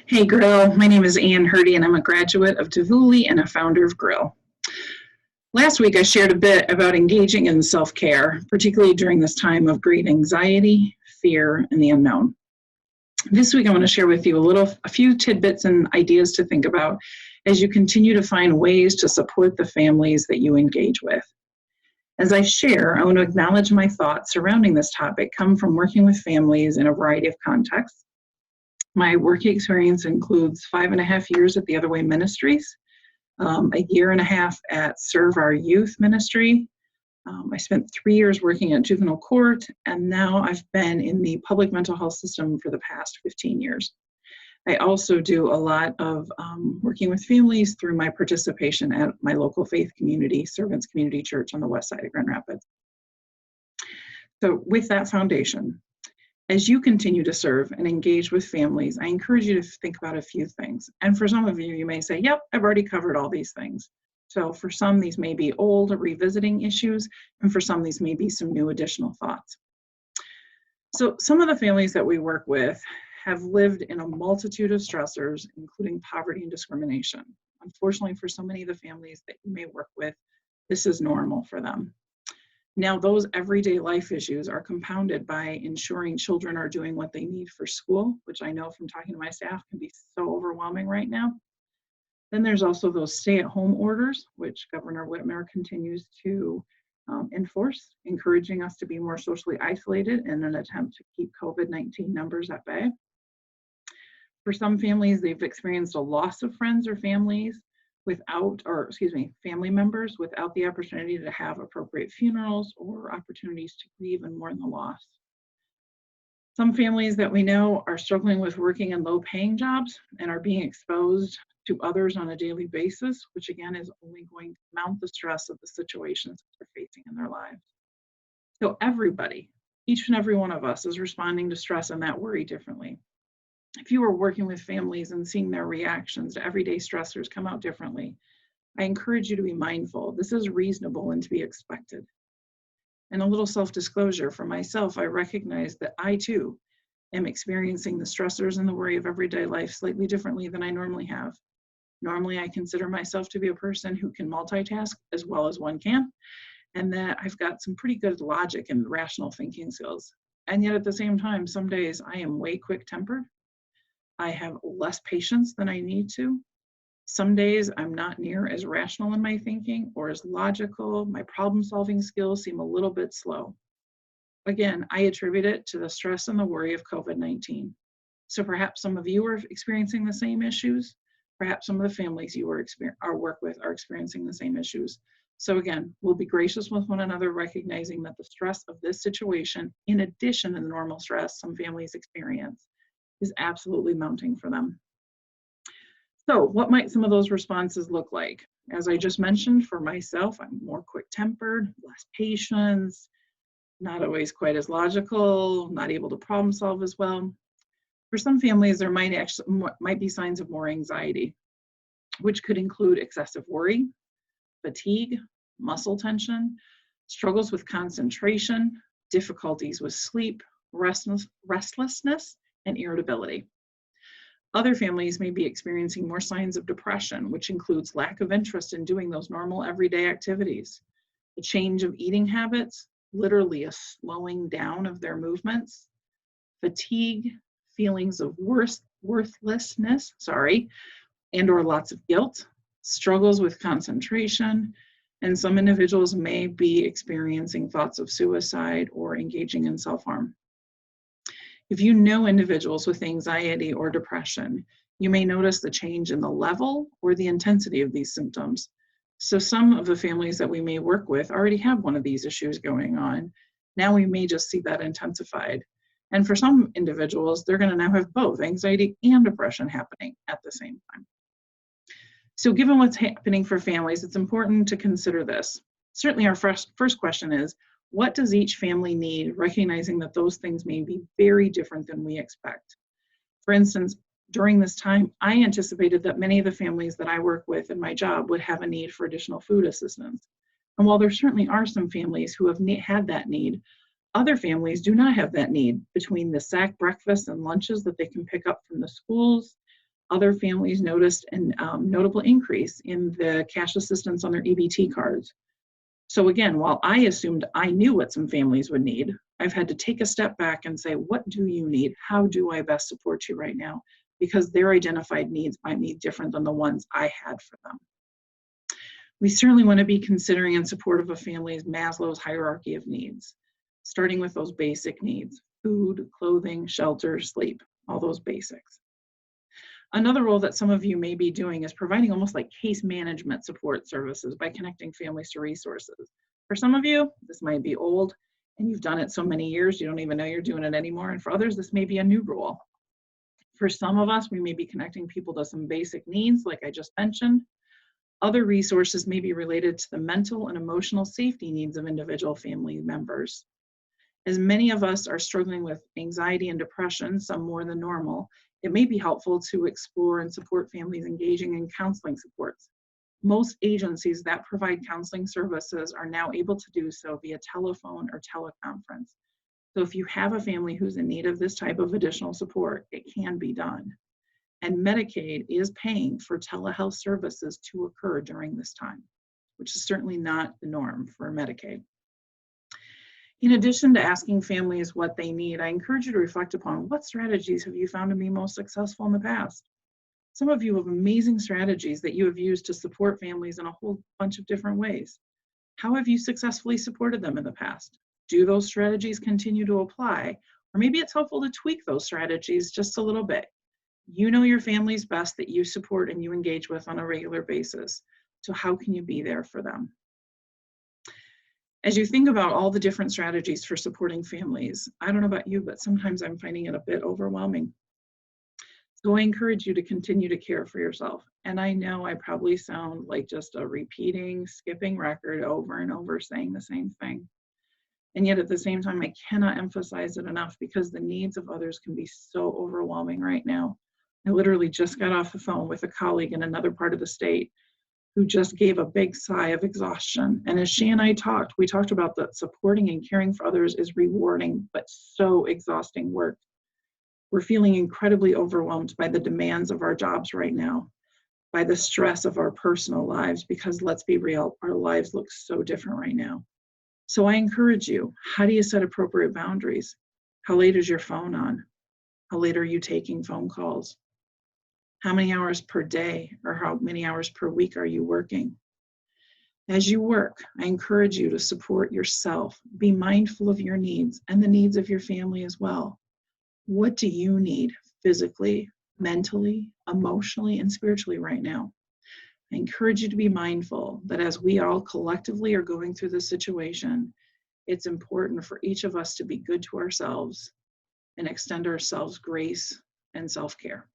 Hey GRIL, my name is Ann Heerde and I'm a graduate of Davuli and a founder of GRIL. Last week I shared a bit about engaging in self-care, particularly during this time of great anxiety, fear, and the unknown. This week I want to share with you a few tidbits and ideas to think about as you continue to find ways to support the families that you engage with. As I share, I want to acknowledge my thoughts surrounding this topic come from working with families in a variety of contexts. My work experience includes 5.5 years at the Other Way Ministries, a year and a half at Serve Our Youth Ministry. I spent 3 years working at juvenile court, and now I've been in the public mental health system for the past 15 years. I also do a lot of working with families through my participation at my local faith community, Servants Community Church on the west side of Grand Rapids. So with that foundation, as you continue to serve and engage with families, I encourage you to think about a few things. And for some of you, you may say, yep, I've already covered all these things. So for some, these may be old or revisiting issues, and for some, these may be some new additional thoughts. So some of the families that we work with have lived in a multitude of stressors, including poverty and discrimination. Unfortunately, for so many of the families that you may work with, this is normal for them. Now, those everyday life issues are compounded by ensuring children are doing what they need for school, which I know from talking to my staff can be so overwhelming right now. Then there's also those stay-at-home orders, which Governor Whitmer continues to enforce, encouraging us to be more socially isolated in an attempt to keep COVID-19 numbers at bay. For some families, they've experienced a loss of friends or family members without the opportunity to have appropriate funerals or opportunities to grieve and mourn the loss. Some families that we know are struggling with working in low-paying jobs and are being exposed to others on a daily basis, which again is only going to mount the stress of the situations that they're facing in their lives. So everybody, each and every one of us, is responding to stress and that worry differently. If you are working with families and seeing their reactions to everyday stressors come out differently, I encourage you to be mindful. This is reasonable and to be expected. And a little self-disclosure for myself, I recognize that I too am experiencing the stressors and the worry of everyday life slightly differently than I normally have. Normally, I consider myself to be a person who can multitask as well as one can, and that I've got some pretty good logic and rational thinking skills. And yet at the same time, some days I am way quick-tempered. I have less patience than I need to. Some days I'm not near as rational in my thinking or as logical. My problem-solving skills seem a little bit slow. Again, I attribute it to the stress and the worry of COVID-19. So perhaps some of you are experiencing the same issues. Perhaps some of the families you work with are experiencing the same issues. So again, we'll be gracious with one another, recognizing that the stress of this situation, in addition to the normal stress some families experience, is absolutely mounting for them. So what might some of those responses look like? As I just mentioned, for myself, I'm more quick-tempered, less patience, not always quite as logical, not able to problem solve as well. For some families, there might be signs of more anxiety, which could include excessive worry, fatigue, muscle tension, struggles with concentration, difficulties with sleep, restlessness, and irritability. Other families may be experiencing more signs of depression, which includes lack of interest in doing those normal everyday activities, a change of eating habits, literally a slowing down of their movements, fatigue, feelings of worthlessness, and or lots of guilt, struggles with concentration, and some individuals may be experiencing thoughts of suicide or engaging in self-harm. If you know individuals with anxiety or depression, you may notice the change in the level or the intensity of these symptoms. So some of the families that we may work with already have one of these issues going on. Now we may just see that intensified. And for some individuals, they're going to now have both anxiety and depression happening at the same time. So given what's happening for families, it's important to consider this. Certainly our first question is, what does each family need, recognizing that those things may be very different than we expect? For instance, during this time, I anticipated that many of the families that I work with in my job would have a need for additional food assistance. And while there certainly are some families who have had that need, other families do not have that need between the sack breakfasts and lunches that they can pick up from the schools, Other families noticed a notable increase in the cash assistance on their EBT cards. So again, while I assumed I knew what some families would need, I've had to take a step back and say, what do you need? How do I best support you right now? Because their identified needs might be different than the ones I had for them. We certainly want to be considering and supportive of families' Maslow's hierarchy of needs, starting with those basic needs: food, clothing, shelter, sleep, all those basics. Another role that some of you may be doing is providing almost like case management support services by connecting families to resources. For some of you, this might be old and you've done it so many years, you don't even know you're doing it anymore. And for others, this may be a new role. For some of us, we may be connecting people to some basic needs, like I just mentioned. Other resources may be related to the mental and emotional safety needs of individual family members. As many of us are struggling with anxiety and depression, some more than normal, it may be helpful to explore and support families engaging in counseling supports. Most agencies that provide counseling services are now able to do so via telephone or teleconference. So if you have a family who's in need of this type of additional support, it can be done. And Medicaid is paying for telehealth services to occur during this time, which is certainly not the norm for Medicaid. In addition to asking families what they need, I encourage you to reflect upon what strategies have you found to be most successful in the past. Some of you have amazing strategies that you have used to support families in a whole bunch of different ways. How have you successfully supported them in the past? Do those strategies continue to apply? Or maybe it's helpful to tweak those strategies just a little bit. You know your families best that you support and you engage with on a regular basis. So how can you be there for them? As you think about all the different strategies for supporting families, I don't know about you, but sometimes I'm finding it a bit overwhelming. So I encourage you to continue to care for yourself. And I know I probably sound like just a repeating, skipping record over and over saying the same thing. And yet at the same time, I cannot emphasize it enough because the needs of others can be so overwhelming right now. I literally just got off the phone with a colleague in another part of the state who just gave a big sigh of exhaustion. And as she and I talked, we talked about that supporting and caring for others is rewarding, but so exhausting work. We're feeling incredibly overwhelmed by the demands of our jobs right now, by the stress of our personal lives, because let's be real, our lives look so different right now. So I encourage you, how do you set appropriate boundaries? How late is your phone on? How late are you taking phone calls? How many hours per day or how many hours per week are you working? As you work, I encourage you to support yourself. Be mindful of your needs and the needs of your family as well. What do you need physically, mentally, emotionally, and spiritually right now? I encourage you to be mindful that as we all collectively are going through this situation, it's important for each of us to be good to ourselves and extend ourselves grace and self-care.